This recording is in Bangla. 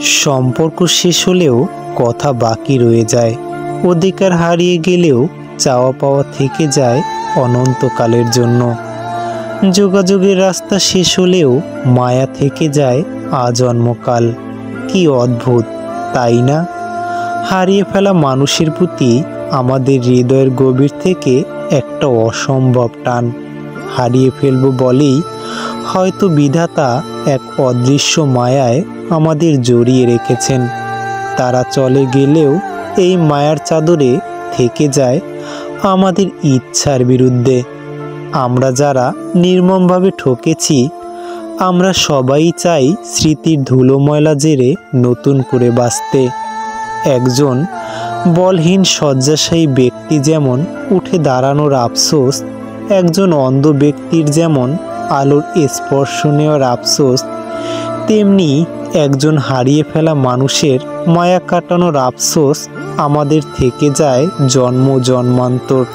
সম্পর্ক শেষ হলেও কথা বাকি রয়ে যায়, অধিকার হারিয়ে গেলেও চাওয়া পাওয়া থেকে যায় অনন্তকালের জন্য। যোগাযোগের রাস্তা শেষ হলেও মায়া থেকে যায় আজন্মকাল। কি অদ্ভুত, তাই না? হারিয়ে ফেলা মানুষের প্রতি আমাদের হৃদয়ের গভীর থেকে একটা অসম্ভব টান। হারিয়ে ফেলবো বলেই হয়তো বিধাতা এক অদৃশ্য মায়ায় আমাদের জড়িয়ে রেখেছেন। তারা চলে গেলেও এই মায়ার চাদরে থেকে যায় আমাদের ইচ্ছার বিরুদ্ধে। আমরা যারা নির্মমভাবে ঠকেছি, আমরা সবাই চাই স্মৃতির ধুলো ময়লা জেরে নতুন করে বাঁচতে। একজন বলহীন শয্যাশায়ী ব্যক্তি যেমন উঠে দাঁড়ানোর আফসোস, একজন অন্ধ ব্যক্তির যেমন আলোর স্পর্শ নেওয়ার আফসোস, তেমনি একজন হারিয়ে ফেলা মানুষের মায়া কাটানোর আফসোস আমাদের থেকে যায় জন্ম জন্মান্তর।